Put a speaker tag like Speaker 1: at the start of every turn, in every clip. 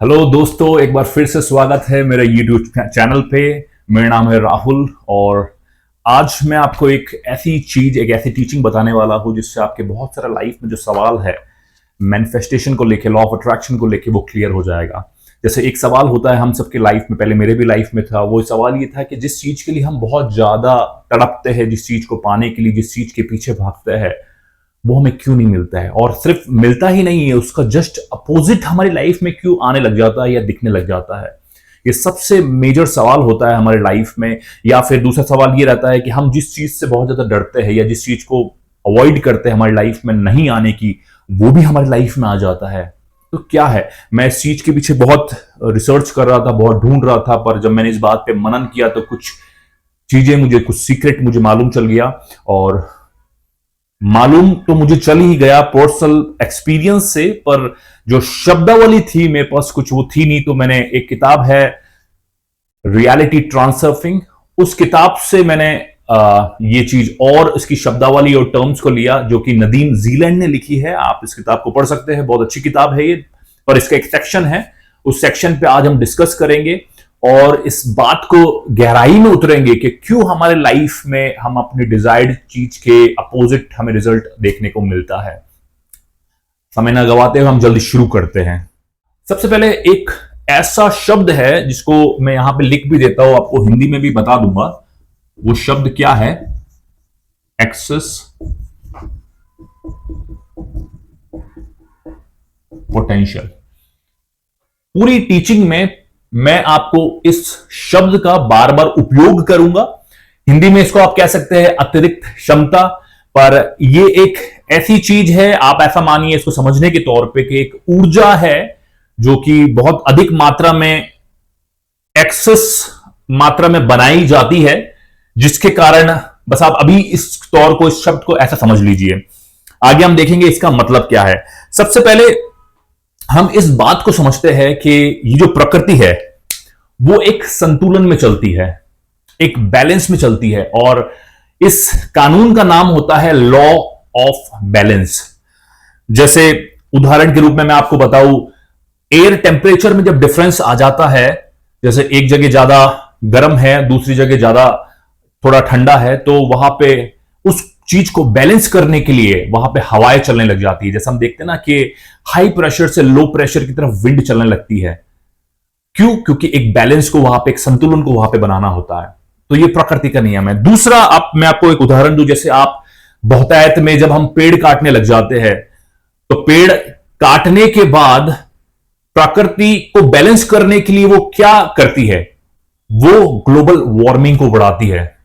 Speaker 1: Hello दोस्तों, एक बार फिर से स्वागत है मेरे YouTube चैनल पे। मेरा नाम है राहुल और आज मैं आपको एक ऐसी टीचिंग बताने वाला हूँ जिससे आपके बहुत सारा लाइफ में जो सवाल है मैनिफेस्टेशन को लेके, लॉ ऑफ अट्रैक्शन को लेके, वो क्लियर हो जाएगा। जैसे एक सवाल होता है हम सबके लाइफ में, पहले मेरे भी लाइफ में था। वो सवाल ये था कि जिस चीज के लिए हम बहुत ज्यादा तड़पते हैं, जिस चीज को पाने के लिए जिस चीज के पीछे भागते हैं, वो हमें क्यों नहीं मिलता है। और सिर्फ मिलता ही नहीं है, उसका जस्ट अपोजिट हमारी लाइफ में क्यों आने लग जाता है या दिखने लग जाता है। ये सबसे मेजर सवाल होता है हमारे लाइफ में। या फिर दूसरा सवाल ये रहता है कि हम जिस चीज से बहुत ज्यादा डरते हैं या जिस चीज को अवॉइड करते हैं हमारी लाइफ में नहीं आने की, वो भी हमारी लाइफ में आ जाता है। तो क्या है, मैं इस चीज के पीछे बहुत रिसर्च कर रहा था, बहुत ढूंढ रहा था, पर जब मैंने इस बात पे मनन किया तो कुछ चीजें मुझे, कुछ सीक्रेट मुझे मालूम चल गया। और मालूम तो मुझे चल ही गया पर्सनल एक्सपीरियंस से, पर जो शब्दावली थी मेरे पास कुछ वो थी नहीं। तो मैंने, एक किताब है रियलिटी ट्रांसर्फिंग, उस किताब से मैंने ये चीज और इसकी शब्दावली और टर्म्स को लिया, जो कि नदीम ज़ीलैंड ने लिखी है। आप इस किताब को पढ़ सकते हैं, बहुत अच्छी किताब है ये। पर इसका एक सेक्शन है, उस सेक्शन पे आज हम डिस्कस करेंगे और इस बात को गहराई में उतरेंगे कि क्यों हमारे लाइफ में हम अपनी डिजायर्ड चीज के अपोजिट हमें रिजल्ट देखने को मिलता है। समय न गवाते हुए हम जल्दी शुरू करते हैं। सबसे पहले एक ऐसा शब्द है जिसको मैं यहां पे लिख भी देता हूं, आपको हिंदी में भी बता दूंगा। वो शब्द क्या है? Access potential. पूरी टीचिंग में मैं आपको इस शब्द का बार बार उपयोग करूंगा। हिंदी में इसको आप कह सकते हैं अतिरिक्त क्षमता। पर ये एक ऐसी चीज है, आप ऐसा मानिए इसको समझने के तौर पे, कि एक ऊर्जा है जो कि बहुत अधिक मात्रा में, एक्सेस मात्रा में बनाई जाती है, जिसके कारण, बस आप अभी इस तौर को, इस शब्द को ऐसा समझ लीजिए। आगे हम देखेंगे इसका मतलब क्या है। सबसे पहले हम इस बात को समझते हैं कि ये जो प्रकृति है वो एक संतुलन में चलती है, एक बैलेंस में चलती है, और इस कानून का नाम होता है लॉ ऑफ बैलेंस। जैसे उदाहरण के रूप में मैं आपको बताऊं, एयर टेम्परेचर में जब डिफरेंस आ जाता है, जैसे एक जगह ज्यादा गर्म है, दूसरी जगह ज्यादा थोड़ा ठंडा है, तो वहां पे उस चीज को बैलेंस करने के लिए वहां पे हवाएं चलने लग जाती है। जैसे हम देखते हैं ना कि हाई प्रेशर से लो प्रेशर की तरफ विंड चलने लगती है। क्यों? क्योंकि एक बैलेंस को वहां पे, एक संतुलन को वहां पे बनाना होता है। तो ये प्रकृति का नियम है। दूसरा, मैं आपको एक उदाहरण दूं। जैसे आप बहुतायत में जब हम पेड़ काटने लग जाते हैं, तो पेड़ काटने के बाद प्रकृति को बैलेंस करने के लिए वो क्या करती है? वो ग्लोबल वार्मिंग को बढ़ाती है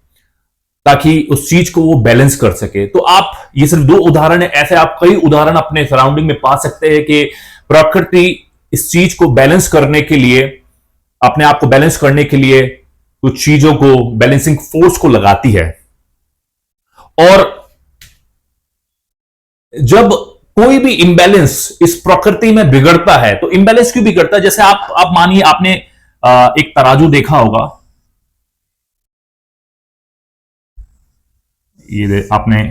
Speaker 1: ताकि उस चीज को वो बैलेंस कर सके। तो आप, ये सिर्फ दो उदाहरण है, ऐसे आप कई उदाहरण अपने सराउंडिंग में पा सकते हैं कि प्रकृति इस चीज को बैलेंस करने के लिए, अपने आप को बैलेंस करने के लिए कुछ चीजों को, बैलेंसिंग फोर्स को लगाती है। और जब कोई भी इंबैलेंस इस प्रकृति में बिगड़ता है, तो इंबैलेंस क्यों बिगड़ता है? जैसे आप मानिए, आपने एक तराजू देखा होगा। ये आपने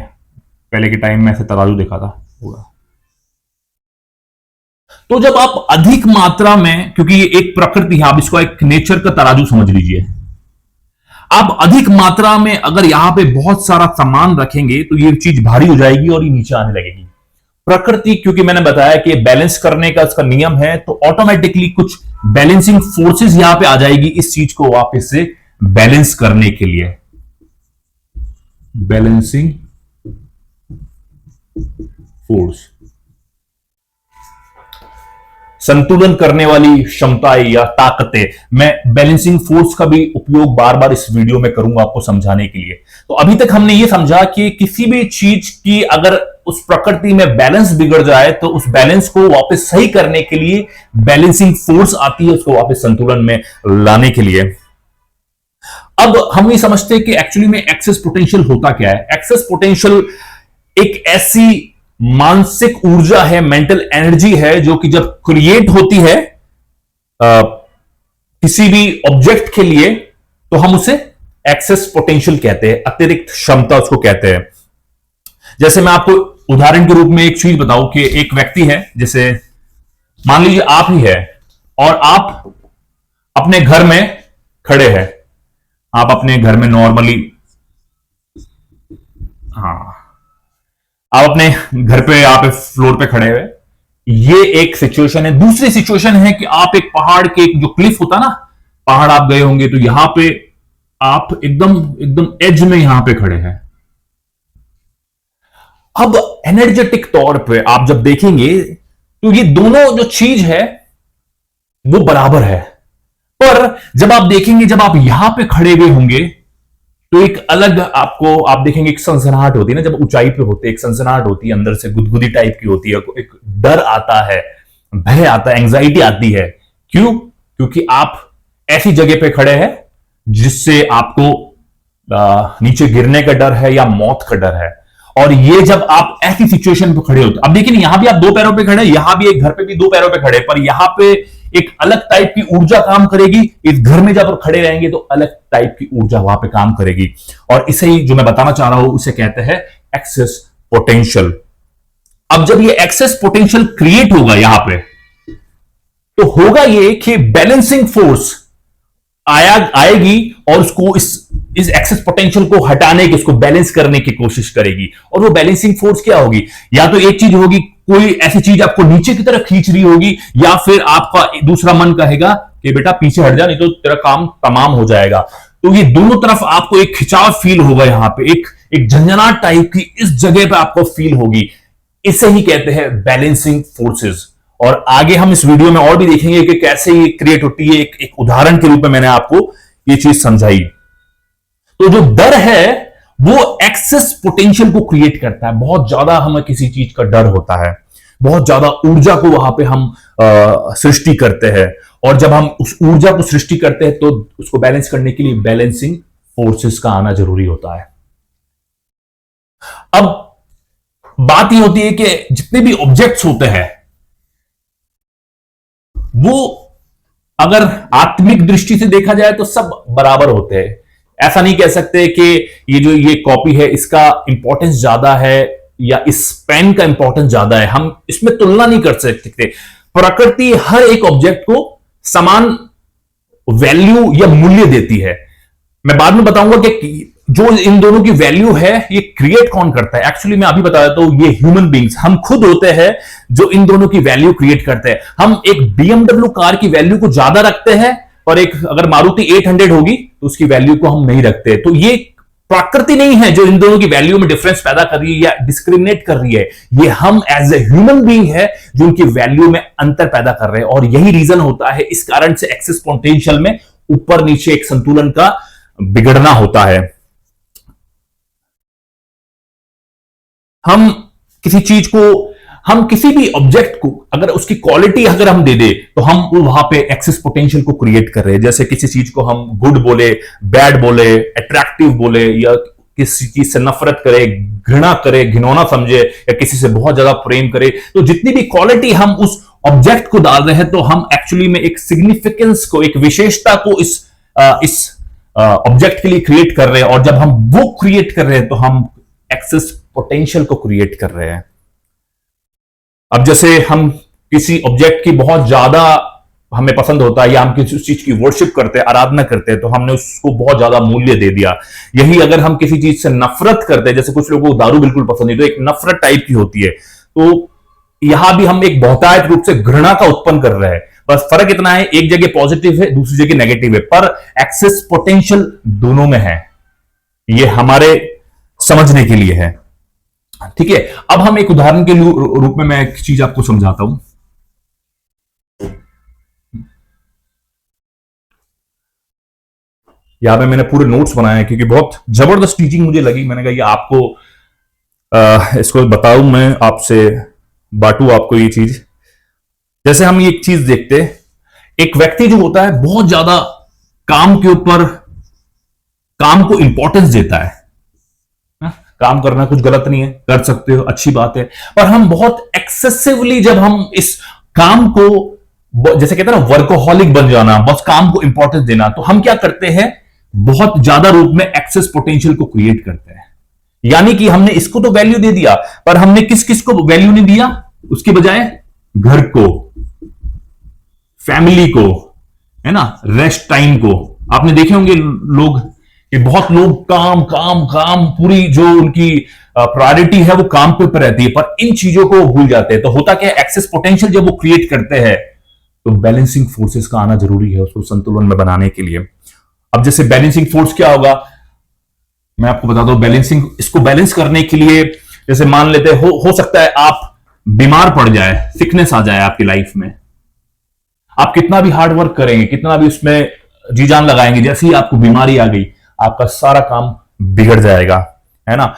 Speaker 1: पहले के टाइम में ऐसे तराजू देखा था होगा। तो जब आप अधिक मात्रा में, क्योंकि ये एक प्रकृति है, आप इसको एक नेचर का तराजू समझ लीजिए। आप अधिक मात्रा में अगर यहां पे बहुत सारा सामान रखेंगे तो ये चीज भारी हो जाएगी और ये नीचे आने लगेगी। प्रकृति, क्योंकि मैंने बताया कि बैलेंस करने का इसका नियम है, तो ऑटोमेटिकली कुछ बैलेंसिंग फोर्सेस यहां पे आ जाएगी इस चीज को वापस से बैलेंस करने के लिए। बैलेंसिंग फोर्स, संतुलन करने वाली क्षमताएं या ताकतें। मैं बैलेंसिंग फोर्स का भी उपयोग बार बार इस वीडियो में करूंगा आपको समझाने के लिए। तो अभी तक हमने ये समझा कि किसी भी चीज की अगर उस प्रकृति में बैलेंस बिगड़ जाए, तो उस बैलेंस को वापस सही करने के लिए बैलेंसिंग फोर्स आती है, उसको वापस संतुलन में लाने के लिए। अब हम ये समझते हैं कि एक्चुअली में एक्सेस पोटेंशियल होता क्या है। एक्सेस पोटेंशियल एक ऐसी मानसिक ऊर्जा है, मेंटल एनर्जी है, जो कि जब क्रिएट होती है किसी भी ऑब्जेक्ट के लिए, तो हम उसे एक्सेस पोटेंशियल कहते हैं, अतिरिक्त क्षमता उसको कहते हैं। जैसे मैं आपको उदाहरण के रूप में एक चीज बताऊं कि एक व्यक्ति है, जैसे मान लीजिए आप ही है, और आप अपने घर में खड़े हैं, आप अपने घर में नॉर्मली, हाँ, आप अपने घर पे, आप फ्लोर पे खड़े हुए, ये एक सिचुएशन है। दूसरी सिचुएशन है कि आप एक पहाड़ के, एक जो क्लिफ होता ना, पहाड़ आप गए होंगे तो यहां पे आप एकदम एकदम एज में यहां पे खड़े हैं। अब एनर्जेटिक तौर पे आप जब देखेंगे तो ये दोनों जो चीज है वो बराबर है, पर जब आप देखेंगे, जब आप यहां पे खड़े हुए होंगे तो एक अलग आपको, आप देखेंगे एक सनसनाहट होती है ना, जब ऊंचाई पे होते हैं एक सनसनाहट होती है, अंदर से गुदगुदी टाइप की होती है, एक डर आता है, भय आता है, एंग्जाइटी आती है। क्यों? क्योंकि आप ऐसी जगह पे खड़े हैं जिससे आपको नीचे गिरने का डर है या मौत का डर है। और ये जब आप ऐसी सिचुएशन पे खड़े होते, अब देखिए यहां भी आप दो पैरों पे खड़े, यहां भी एक घर पे भी दो पैरों पे खड़े, पर यहां पे एक अलग टाइप की ऊर्जा काम करेगी, इस घर में जब आप खड़े रहेंगे तो अलग टाइप की ऊर्जा वहां पे काम करेगी। और इसे ही जो मैं बताना चाह रहा हूं उसे कहते हैं एक्सेस पोटेंशियल। अब जब ये एक्सेस पोटेंशियल क्रिएट होगा यहां पे, तो होगा ये कि बैलेंसिंग फोर्स आएगी और उसको इस एक्सेस पोटेंशियल को हटाने की, उसको बैलेंस करने की कोशिश करेगी। और वो बैलेंसिंग फोर्स क्या होगी? या तो एक चीज होगी, कोई ऐसी चीज आपको नीचे की तरफ खींच रही होगी, या फिर आपका दूसरा मन कहेगा कि बेटा पीछे हट जा, नहीं तो तेरा काम तमाम हो जाएगा। तो ये दोनों तरफ आपको एक खिंचाव फील होगा, यहां पे एक झंझनाट टाइप की इस जगह पे आपको फील होगी। इसे ही कहते हैं बैलेंसिंग फोर्सेस। और आगे हम इस वीडियो में और भी देखेंगे कि कैसे ये क्रिएट होती है। एक उदाहरण के रूप में मैंने आपको ये चीज समझाई। तो जो डर है वो एक्सेस पोटेंशियल को क्रिएट करता है। बहुत ज्यादा हमें किसी चीज का डर होता है, बहुत ज्यादा ऊर्जा को वहां पे हम सृष्टि करते हैं, और जब हम उस ऊर्जा को सृष्टि करते हैं तो उसको बैलेंस करने के लिए बैलेंसिंग फोर्सेस का आना जरूरी होता है। अब बात यह होती है कि जितने भी ऑब्जेक्ट्स होते हैं वो अगर आत्मिक दृष्टि से देखा जाए तो सब बराबर होते हैं। ऐसा नहीं कह सकते कि ये कॉपी है इसका इंपॉर्टेंस ज्यादा है या इस पेन का इंपॉर्टेंस ज्यादा है, हम इसमें तुलना नहीं कर सकते। प्रकृति हर एक ऑब्जेक्ट को समान वैल्यू या मूल्य देती है। मैं बाद में बताऊंगा कि जो इन दोनों की वैल्यू है ये क्रिएट कौन करता है। एक्चुअली मैं अभी बता देता हूं, ये ह्यूमन बींग्स, हम खुद होते हैं जो इन दोनों की वैल्यू क्रिएट करते हैं। हम एक BMW कार की वैल्यू को ज्यादा रखते हैं, और एक अगर मारुति 800 होगी तो उसकी वैल्यू को हम नहीं रखते। तो ये प्रकृति नहीं है जो इन दोनों की वैल्यू में डिफरेंस पैदा कर रही है या डिस्क्रिमिनेट कर रही है, ये हम एज ए ह्यूमन बीइंग है जो उनकी वैल्यू में अंतर पैदा कर रहे हैं। और यही रीजन होता है, इस कारण से एक्सेस पोटेंशियल में ऊपर नीचे एक संतुलन का बिगड़ना होता है। हम किसी चीज को, हम किसी भी ऑब्जेक्ट को अगर उसकी क्वालिटी अगर हम दे दे तो हम वहां पे एक्सेस पोटेंशियल को क्रिएट कर रहे हैं। जैसे किसी चीज को हम गुड बोले, बैड बोले, अट्रैक्टिव बोले, या किसी चीज से नफरत करे, घृणा करे, घिनौना समझे, या किसी से बहुत ज्यादा प्रेम करे, तो जितनी भी क्वालिटी हम उस ऑब्जेक्ट को डाल रहे हैं तो हम एक्चुअली में एक सिग्निफिकेंस को, एक विशेषता को इस ऑब्जेक्ट के लिए क्रिएट कर रहे हैं। और जब हम वो क्रिएट कर रहे हैं तो हम एक्सेस पोटेंशियल को क्रिएट कर रहे हैं। अब जैसे हम किसी ऑब्जेक्ट की बहुत ज्यादा हमें पसंद होता है, या हम किसी चीज की वर्शिप करते हैं, आराधना करते हैं, तो हमने उसको बहुत ज्यादा मूल्य दे दिया। यही अगर हम किसी चीज से नफरत करते हैं, जैसे कुछ लोगों को दारू बिल्कुल पसंद नहीं, तो एक नफरत टाइप की होती है, तो यहां भी हम एक बहुतायत रूप से घृणा का उत्पन्न कर रहे हैं। बस फर्क इतना है, एक जगह पॉजिटिव है, दूसरी जगह नेगेटिव है, पर एक्सेस पोटेंशियल दोनों में है। ये हमारे समझने के लिए है, ठीक है। अब हम एक उदाहरण के रूप में मैं एक चीज आपको समझाता हूं। यहां पे मैंने पूरे नोट्स बनाए हैं क्योंकि बहुत जबरदस्त टीचिंग मुझे लगी। मैंने कहा ये आपको इसको बताऊं, मैं आपसे बांटूं आपको ये चीज। जैसे हम ये एक चीज देखते, एक व्यक्ति जो होता है बहुत ज्यादा काम के ऊपर, काम को इंपॉर्टेंस देता है। काम करना कुछ गलत नहीं है, कर सकते हो, अच्छी बात है, पर हम बहुत एक्सेसिवली जब हम इस काम को, जैसे कहते हैं ना वर्कोहॉलिक बन जाना, बस काम को इंपॉर्टेंस देना, तो हम क्या करते हैं, बहुत ज्यादा रूप में एक्सेस पोटेंशियल को क्रिएट करते हैं। यानी कि हमने इसको तो वैल्यू दे दिया, पर हमने किस किस को वैल्यू नहीं दिया, उसके बजाय घर को, फैमिली को, है ना, रेस्ट टाइम को। आपने देखे होंगे लोग कि बहुत लोग काम काम काम, पूरी जो उनकी प्रायोरिटी है वो काम पे रहती है, पर इन चीजों को भूल जाते हैं। तो होता क्या है, एक्सेस पोटेंशियल जब वो क्रिएट करते हैं तो बैलेंसिंग फोर्सेस का आना जरूरी है उसको संतुलन में बनाने के लिए। अब जैसे बैलेंसिंग फोर्स क्या होगा, मैं आपको बताता हूं। बैलेंसिंग, इसको बैलेंस करने के लिए जैसे मान लेते हो सकता है आप बीमार पड़ जाए, सिकनेस आ जाए आपकी लाइफ में। आप कितना भी हार्ड वर्क करेंगे, कितना भी उसमें जी जान लगाएंगे, जैसे ही आपको बीमारी आ गई आपका सारा काम बिगड़ जाएगा, है ना।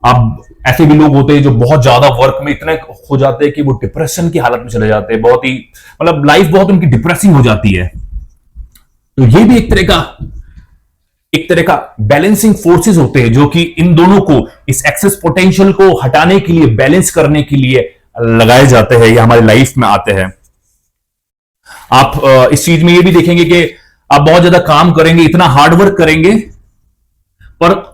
Speaker 1: अब ऐसे भी लोग होते हैं जो बहुत ज्यादा वर्क में इतने हो जाते हैं कि वो डिप्रेशन की हालत में चले जाते हैं, बहुत ही मतलब लाइफ बहुत उनकी डिप्रेसिंग हो जाती है। तो ये भी एक तरह का बैलेंसिंग फोर्सेस होते हैं जो कि इन दोनों को, इस एक्सेस पोटेंशियल को हटाने के लिए, बैलेंस करने के लिए लगाए जाते हैं या हमारी लाइफ में आते हैं। आप इस चीज में ये भी देखेंगे कि आप बहुत ज्यादा काम करेंगे, इतना हार्ड वर्क करेंगे, पर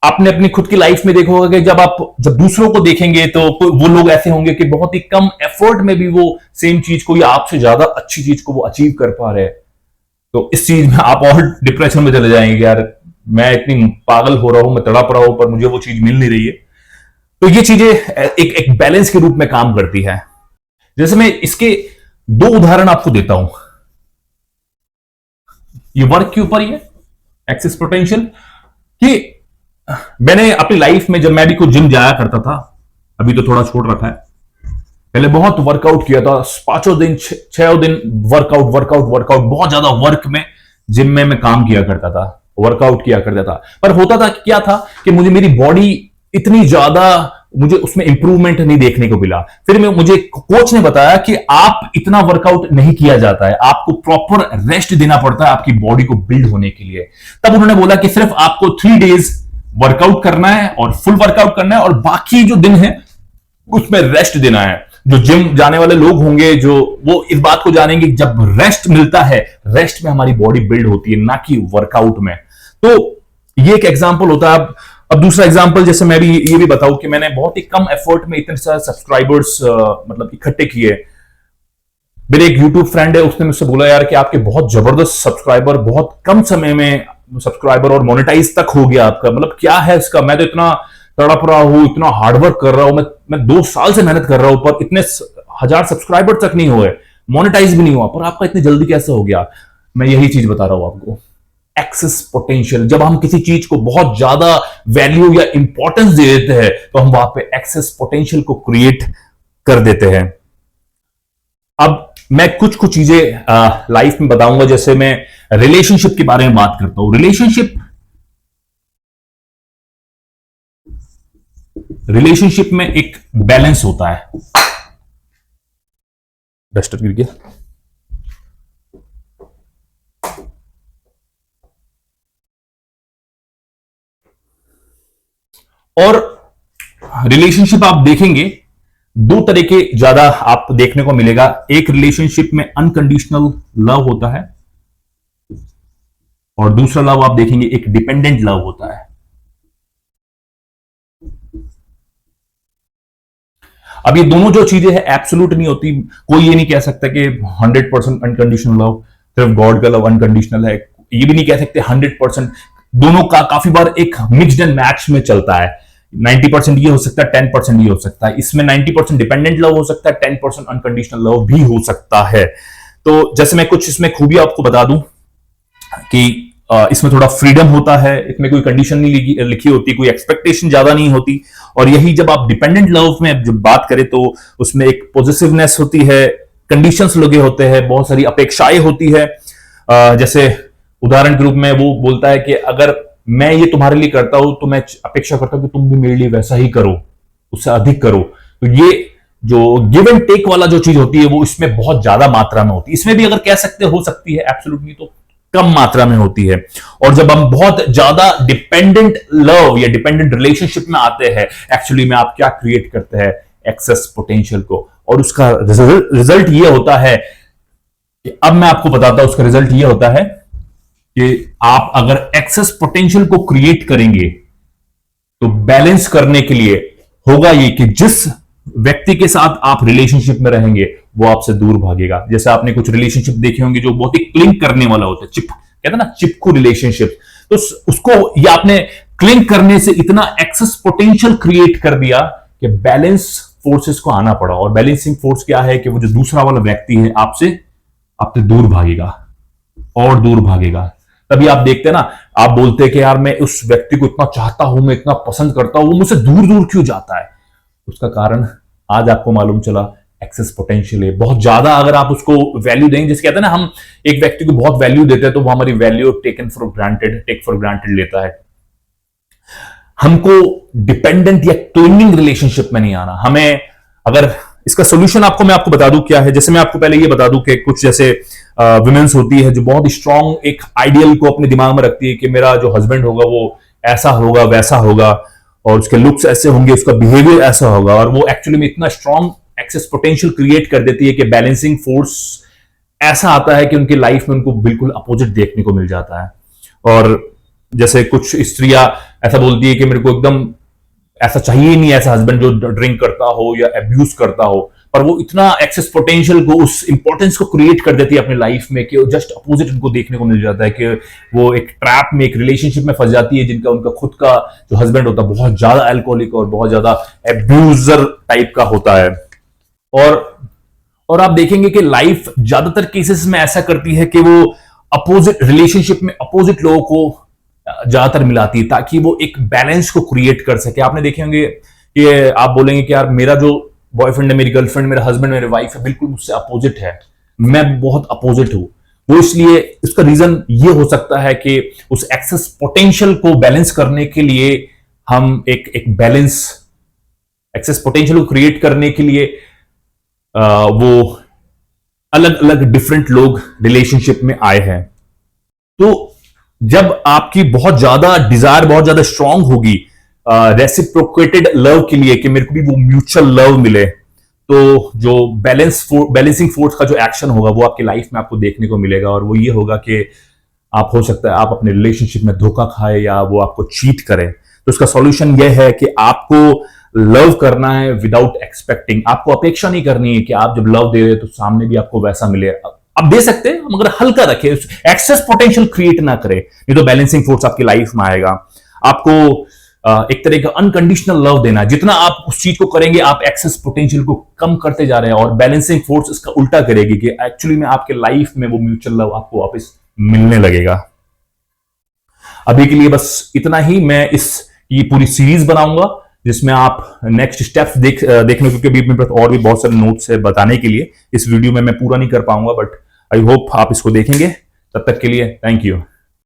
Speaker 1: आपने अपनी खुद की लाइफ में देखा होगा कि जब दूसरों को देखेंगे तो वो लोग ऐसे होंगे कि बहुत ही कम एफर्ट में भी वो सेम चीज को या आपसे ज्यादा अच्छी चीज को वो अचीव कर पा रहे हैं। तो इस चीज में आप और डिप्रेशन में चले जाएंगे, यार मैं इतनी पागल हो रहा हूं, मैं तड़प रहा हूं, पर मुझे वो चीज मिल नहीं रही है। तो ये चीजें एक बैलेंस के रूप में काम करती है। जैसे मैं इसके दो उदाहरण आपको देता हूं, ये वर्क के ऊपर ही है, एक्सेस पोटेंशियल। कि मैंने अपनी लाइफ में, जब मैं भी कुछ जिम जाया करता था, अभी तो थोड़ा छोड़ रखा है, पहले बहुत वर्कआउट किया था, 5 दिन 6 दिन वर्कआउट वर्कआउट वर्कआउट, बहुत ज्यादा वर्क में जिम में मैं काम किया करता था, वर्कआउट किया करता था। पर होता था क्या था कि मेरी बॉडी इतनी ज्यादा, मुझे उसमें इंप्रूवमेंट नहीं देखने को मिला। फिर मुझे कोच ने बताया कि आप इतना वर्कआउट नहीं किया जाता है, आपको प्रॉपर रेस्ट देना पड़ता है आपकी बॉडी को बिल्ड होने के लिए। तब उन्होंने बोला कि सिर्फ आपको 3 डेज वर्कआउट करना है और फुल वर्कआउट करना है, और बाकी जो दिन है उसमें रेस्ट देना है। जो जिम जाने वाले लोग होंगे जो वो इस बात को जानेंगे, जब रेस्ट मिलता है, रेस्ट में हमारी बॉडी बिल्ड होती है, ना कि वर्कआउट में। तो ये एक एग्जांपल होता है। अब दूसरा एग्जांपल, जैसे मैं भी ये भी बताऊं कि मैंने बहुत ही कम एफर्ट में इतने सारे सब्सक्राइबर्स मतलब इकट्ठे किए। मेरे एक यूट्यूब फ्रेंड है, उसने मुझसे बोला यार कि आपके बहुत जबरदस्त सब्सक्राइबर, बहुत कम समय में सब्सक्राइबर और मोनेटाइज तक हो गया आपका, मतलब क्या है इसका, मैं तो इतना तड़प रहा हूं, इतना हार्डवर्क कर रहा हूं, मैं 2 साल से मेहनत कर रहा हूं, पर इतने 1000 सब्सक्राइबर तक नहीं हुए, मोनेटाइज भी नहीं हुआ, पर आपका इतनी जल्दी कैसे हो गया। मैं यही चीज बता रहा हूं आपको, एक्सेस पोटेंशियल। जब हम किसी चीज को बहुत ज्यादा वैल्यू या इंपॉर्टेंस दे देते हैं तो हम वहां पे एक्सेस पोटेंशियल को क्रिएट कर देते हैं। अब मैं कुछ चीजें लाइफ में बताऊंगा, जैसे मैं रिलेशनशिप के बारे में बात करता हूं। रिलेशनशिप में एक बैलेंस होता है। डस्टर गिर गया। और रिलेशनशिप आप देखेंगे 2 तरह के ज्यादा आप देखने को मिलेगा। एक रिलेशनशिप में अनकंडीशनल लव होता है, और दूसरा लव आप देखेंगे एक डिपेंडेंट लव होता है। अब ये दोनों जो चीजें हैं एब्सोल्यूट नहीं होती। कोई ये नहीं कह सकता कि 100% अनकंडीशनल लव, सिर्फ गॉड का लव अनकंडीशनल है। ये भी नहीं कह सकते 100%। दोनों का काफी बार एक मिक्स्ड एंड मैच में चलता है। 90% ये हो सकता है, 10% ये हो सकता है। इसमें 90% डिपेंडेंट लव हो सकता है, 10% अनकंडीशनल लव भी हो सकता है। तो जैसे मैं कुछ इसमें खूबियां आपको बता दूं कि इसमें थोड़ा फ्रीडम होता है, इसमें कोई कंडीशन नहीं लिखी होती, कोई एक्सपेक्टेशन ज्यादा नहीं होती। और यही जब आप डिपेंडेंट लव में जब बात करें तो उसमें एक पॉजिटिवनेस होती है, कंडीशंस लगे होते हैं, बहुत सारी अपेक्षाएं होती है। जैसे उदाहरण के रूप में वो बोलता है कि अगर मैं ये तुम्हारे लिए करता हूं तो मैं अपेक्षा करता हूं कि तुम भी मेरे लिए वैसा ही करो, उससे अधिक करो। तो ये जो गिव एंड टेक वाला जो चीज होती है वो इसमें बहुत ज्यादा मात्रा में होती है। इसमें भी अगर कह सकते हो सकती है, एब्सोल्युटली तो कम मात्रा में होती है। और जब हम बहुत ज्यादा डिपेंडेंट लव या डिपेंडेंट रिलेशनशिप में आते हैं, एक्चुअली में आप क्या क्रिएट करते हैं, एक्सेस पोटेंशियल को। और उसका रिजल्ट ये होता है कि अब मैं आपको बताता हूं, उसका रिजल्ट ये होता है कि आप अगर एक्सेस पोटेंशियल को क्रिएट करेंगे तो बैलेंस करने के लिए होगा ये कि जिस व्यक्ति के साथ आप रिलेशनशिप में रहेंगे वो आपसे दूर भागेगा। जैसे आपने कुछ रिलेशनशिप देखे होंगे जो बहुत ही क्लिंग करने वाला होता है, चिप कहते हैं ना, चिपकू रिलेशनशिप। तो उसको या आपने क्लिंग करने से इतना एक्सेस पोटेंशियल क्रिएट कर दिया कि बैलेंस फोर्सेस को आना पड़ा। और बैलेंसिंग फोर्स क्या है कि वो जो दूसरा वाला व्यक्ति है आपसे दूर भागेगा और दूर भागेगा। तभी आप देखते हैं ना, आप बोलते हैं कि यार मैं उस व्यक्ति को इतना चाहता हूं, मैं इतना पसंद करता हूं, वो मुझसे दूर दूर क्यों जाता है? उसका कारण आज आपको मालूम चला, एक्सेस पोटेंशियल है बहुत ज्यादा। अगर आप उसको वैल्यू देंगे, जैसे कहते हैं ना, हम एक व्यक्ति को बहुत वैल्यू देते हैं तो वो हमारी वैल्यू टेक फॉर ग्रांटेड लेता है। हमको डिपेंडेंट या क्लिंगिंग रिलेशनशिप में नहीं आना। हमें अगर इसका सोल्यूशन मैं आपको बता दूं क्या है। जैसे मैं आपको पहले ये बता दूं कि कुछ जैसे वुमेन्स होती है जो बहुत स्ट्रांग एक आइडियल को अपने दिमाग में रखती है कि मेरा जो हस्बैंड होगा वो ऐसा होगा, वैसा होगा, और उसके लुक्स ऐसे होंगे, उसका बिहेवियर ऐसा होगा, और वो एक्चुअली में इतना स्ट्रांग एक्सेस पोटेंशियल क्रिएट कर देती है कि बैलेंसिंग फोर्स ऐसा आता है कि उनकी लाइफ में उनको बिल्कुल अपोजिट देखने को मिल जाता है। और जैसे कुछ स्त्रियां ऐसा बोलती है कि मेरे को एकदम ऐसा चाहिए नहीं, ऐसा हस्बैंड जो ड्रिंक करता हो या अब्यूज करता हो, पर वो इतना एक्सेस पोटेंशियल को, उस इंपॉर्टेंस को क्रिएट कर देती है अपनी लाइफ में कि जस्ट अपोजिट उनको देखने को मिल जाता है कि वो एक ट्रैप में, एक रिलेशनशिप में फंस जाती है जिनका उनका खुद का जो हस्बैंड होता है बहुत ज्यादा अल्कोहलिक और बहुत ज्यादा अब्यूजर टाइप का होता है। और आप देखेंगे कि लाइफ ज्यादातर केसेस में ऐसा करती है कि वो अपोजिट रिलेशनशिप में अपोजिट लोगों को ज्यादातर मिलाती है ताकि वो एक बैलेंस को क्रिएट कर सके। आपने देखे होंगे कि आप बोलेंगे कि यार मेरा जो बॉयफ्रेंड है, मेरी गर्लफ्रेंड, मेरा हस्बैंड, मेरी वाइफ है, बिल्कुल मुझसे अपोजिट है, मैं बहुत अपोजिट हूं। वो इसलिए, इसका रीजन ये हो सकता है कि उस एक्सेस पोटेंशियल को बैलेंस करने के लिए हम एक बैलेंस एक्सेस पोटेंशियल को क्रिएट करने के लिए वो अलग अलग डिफरेंट लोग रिलेशनशिप में आए हैं। तो जब आपकी बहुत ज्यादा डिजायर बहुत ज्यादा स्ट्रांग होगी रेसिप्रोकेटेड लव के लिए कि मेरे को भी वो म्यूचुअल लव मिले, तो जो बैलेंसिंग फोर्स का जो एक्शन होगा वो आपकी लाइफ में आपको देखने को मिलेगा। और वो ये होगा कि आप, हो सकता है आप अपने रिलेशनशिप में धोखा खाए या वो आपको चीट करे। तो उसका सॉल्यूशन ये है कि आपको लव करना है विदाउट एक्सपेक्टिंग। आपको अपेक्षा नहीं करनी है कि आप जब लव दे रहे तो सामने भी आपको वैसा मिले। आप दे सकते हैं मगर हल्का रखें, एक्सेस पोटेंशियल क्रिएट ना करें, नहीं तो बैलेंसिंग फोर्स आपकी लाइफ में आएगा। आपको एक तरह का अनकंडीशनल लव देना है। जितना आप उस चीज को करेंगे आप एक्सेस पोटेंशियल को कम करते जा रहे हैं, और बैलेंसिंग फोर्स इसका उल्टा करेगी कि एक्चुअली में आपके लाइफ में वो म्यूचुअल लव आपको वापस मिलने लगेगा। अभी के लिए बस इतना ही। मैं ये पूरी सीरीज बनाऊंगा जिसमें आप नेक्स्ट स्टेप्स देखने, क्योंकि अभी मेरे पास और भी बहुत सारे नोट्स है बताने के लिए। इस वीडियो में मैं पूरा नहीं कर पाऊंगा, बट आई होप आप इसको देखेंगे। तब तक के लिए थैंक यू।